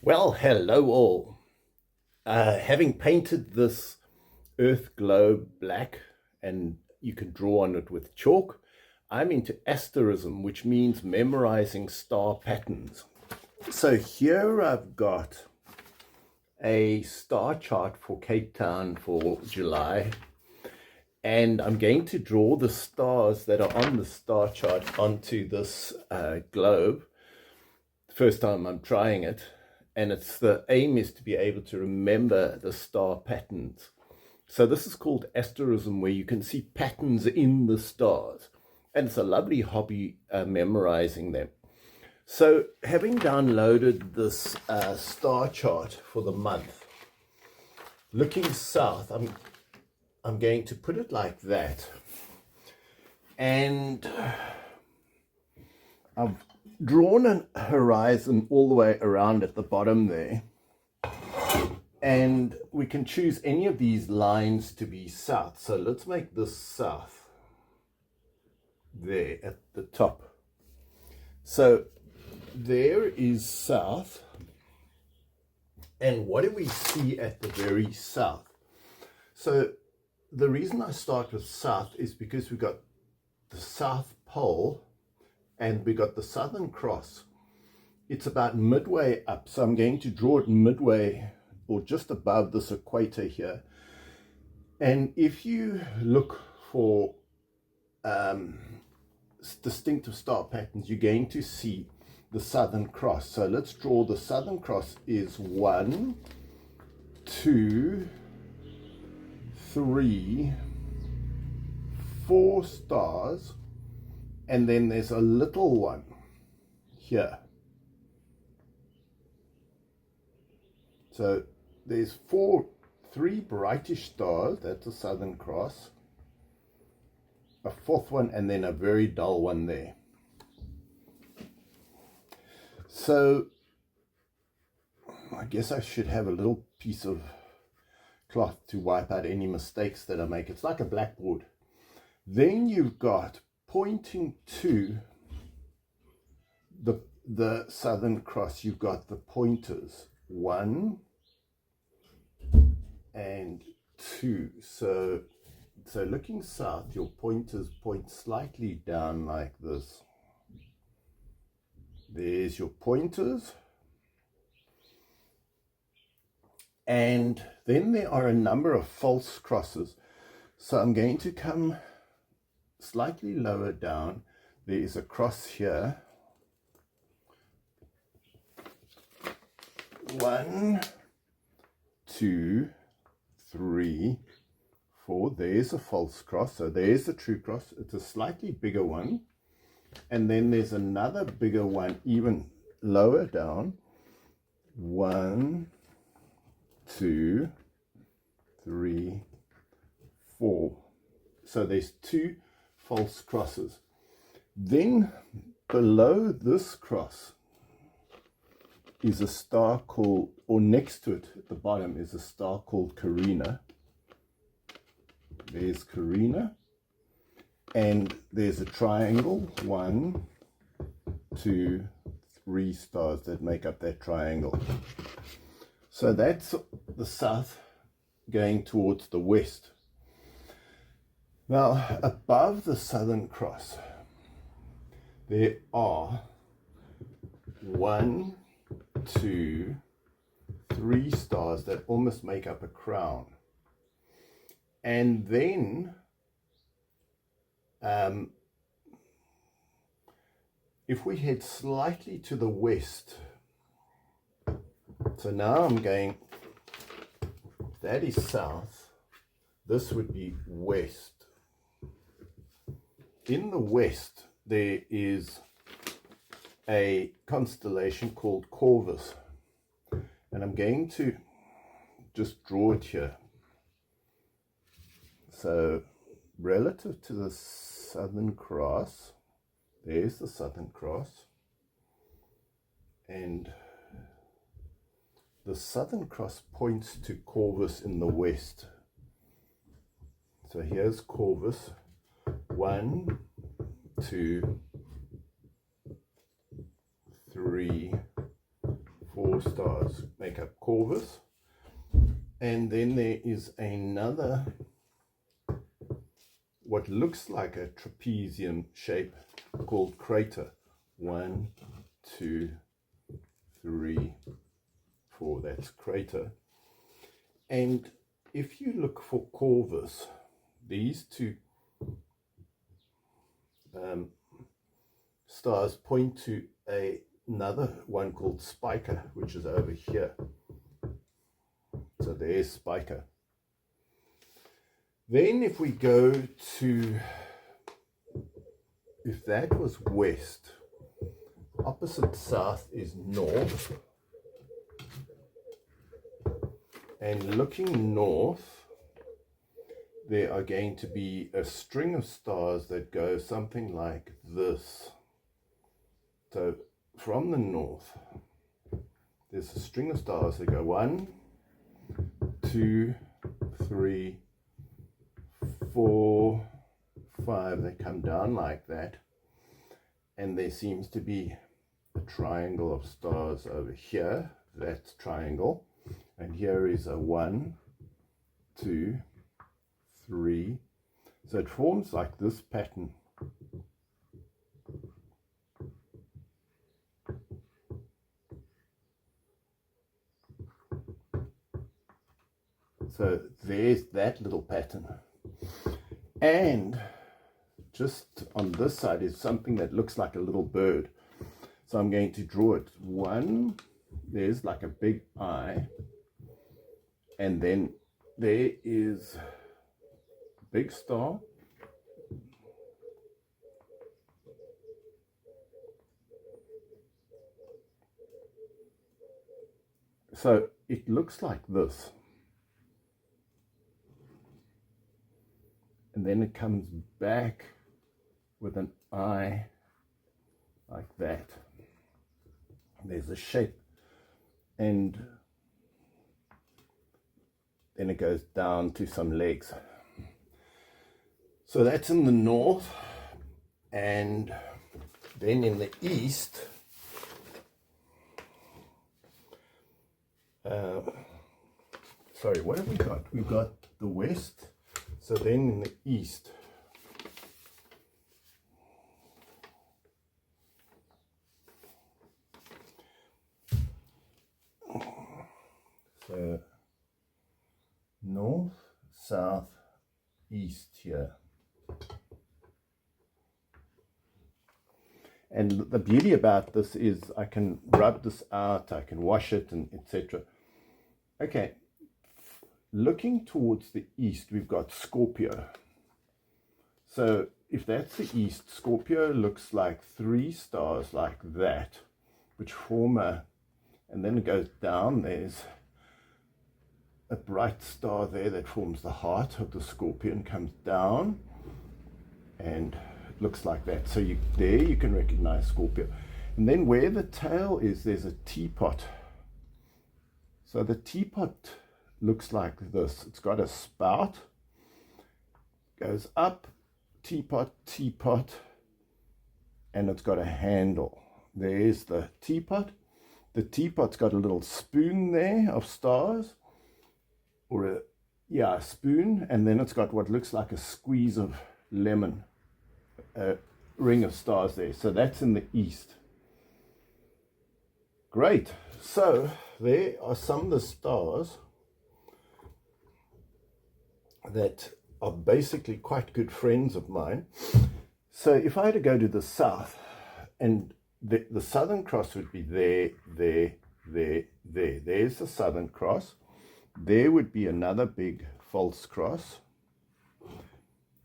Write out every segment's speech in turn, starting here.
Well, hello all. Having painted this Earth globe black, and you can draw on it with chalk, I'm into asterism, which means memorizing star patterns. So here I've got a star chart for Cape Town for July, and I'm going to draw the stars that are on the star chart onto this globe. First time I'm trying it, and the aim is to be able to remember the star patterns. So this is called asterism, where you can see patterns in the stars, and it's a lovely hobby, memorizing them. So having downloaded this star chart for the month, looking south, I'm going to put it like that, and I've drawn a horizon all the way around at the bottom there, and we can choose any of these lines to be south. So let's make this south there at the top. So there is south, and what do we see at the very south? So the reason I start with south is because we got the South Pole and we got the Southern Cross. It's about midway up, so I'm going to draw it midway or just above this equator here. And if you look for distinctive star patterns, you're going to see the Southern Cross. So let's draw the Southern Cross. Is 1, 2, 3, 4 stars, and then there's a little one here. So there's 3 brightish stars, that's the Southern Cross, a 4th one, and then a very dull one there. So I guess I should have a little piece of cloth to wipe out any mistakes that I make. It's like a blackboard. Then you've got, pointing to the Southern Cross, you've got the pointers 1 and 2. So looking south, your pointers point slightly down like this. There's your pointers. And then there are a number of false crosses. So I'm going to come slightly lower down. There is a cross here. 1, 2, 3, 4. There's a false cross. So there's a true cross. It's a slightly bigger one. And then there's another bigger one even lower down. 1, 2, 3, 4. So there's 2 false crosses. Then below this cross is a star called, or next to it at the bottom is a star called Carina. There's Carina, and there's a triangle, 1, 2, 3 stars that make up that triangle. So that's the south going towards the west. Now, above the Southern Cross, there are 1, 2, 3 stars that almost make up a crown. And then, if we head slightly to the west, so now I'm going, that is south, this would be west. In the west, there is a constellation called Corvus, and I'm going to just draw it here. So relative to the Southern Cross, there's the Southern Cross, and the Southern Cross points to Corvus in the west. So here's Corvus. 1, 2, 3, 4 stars make up Corvus. And then there is another, what looks like a trapezium shape called crater. 1, 2, 3, 4, that's crater. And if you look for Corvus, these two stars point to another one called Spica, which is over here. So there's Spica. Then if we go to, if that was west, opposite south is north. And looking north, there are going to be a string of stars that go something like this. So from the north, there's a string of stars that go 1, 2, 3, 4, 5. They come down like that. And there seems to be a triangle of stars over here. That's triangle. And here is a 1, 2, 3. So it forms like this pattern. So there's that little pattern. And just on this side is something that looks like a little bird. So I'm going to draw it. 1, there's like a big eye. And then there is a big star. So it looks like this. And then it comes back with an eye like that. There's a shape. And then it goes down to some legs. So that's in the north. And then in the east, sorry, what have we got? We've got the west. So then in the east, so north, south, east here. And the beauty about this is I can rub this out, I can wash it, and etc. Okay, looking towards the east, we've got Scorpio. So if that's the east, Scorpio looks like 3 stars like that, which form a, and then it goes down, there's a bright star there that forms the heart of the scorpion, comes down, and it looks like that. So there you can recognize Scorpio. And then where the tail is, there's a teapot. So the teapot looks like this. It's got a spout, goes up, teapot, teapot, and it's got a handle. There's the teapot. The teapot's got a little spoon there of stars, or a spoon, and then it's got what looks like a squeeze of lemon, a ring of stars there. So that's in the east. Great. So there are some of the stars that are basically quite good friends of mine. So if I had to go to the south, and the Southern Cross would be there, there, there, there. There's the Southern Cross. There would be another big false cross.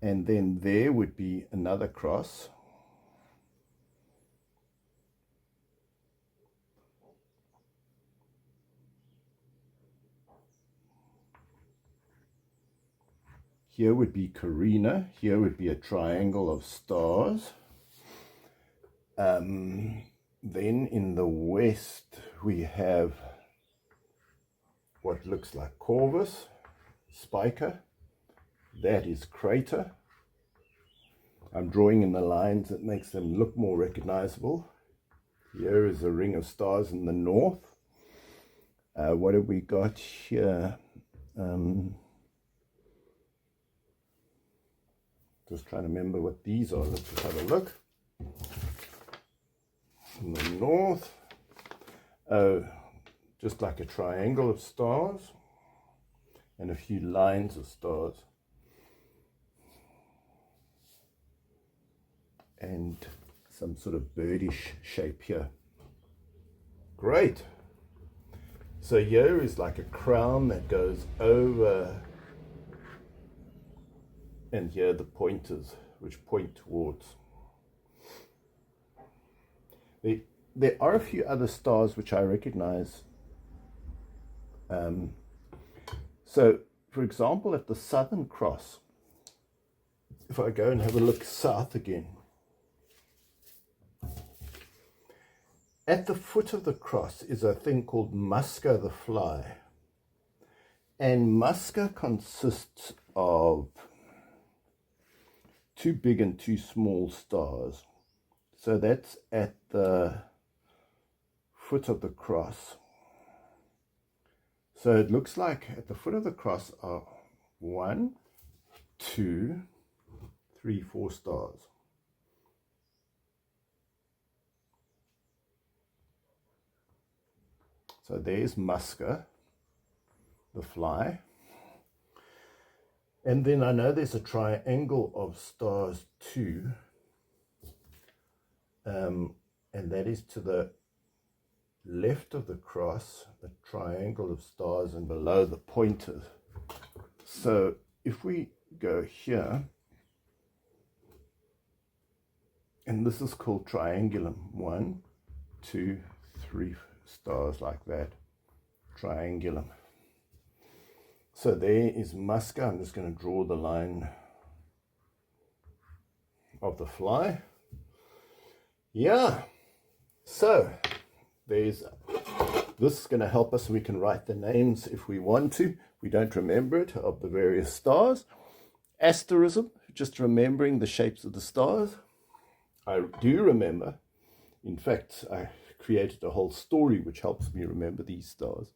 And then there would be another cross. Here would be Carina. Here would be a triangle of stars. Then in the west, we have what looks like Corvus, Spica. That is Crater. I'm drawing in the lines that makes them look more recognizable. Here is a ring of stars in the north. What have we got here? Just trying to remember what these are. Let's just have a look. In the north, just like a triangle of stars and a few lines of stars. And some sort of birdish shape here. Great. So here is like a crown that goes over, and here are the pointers which point towards. There are a few other stars which I recognize. So, for example, at the Southern Cross, if I go and have a look south again, at the foot of the cross is a thing called Musca the Fly. And Musca consists of 2 big and 2 small stars. So that's at the foot of the cross. So it looks like at the foot of the cross are 1, 2, 3, 4 stars. So there's Musca, the fly. And then I know there's a triangle of stars too. And that is to the left of the cross, the triangle of stars, and below the pointers. So if we go here, and this is called triangulum, 1, 2, 3 stars like that, triangulum. So there is Musca. I'm just going to draw the line of the fly. Yeah, so there's, this is going to help us. We can write the names if we want to. We don't remember it, of the various stars. Asterism, just remembering the shapes of the stars. I do remember. In fact, I created a whole story which helps me remember these stars.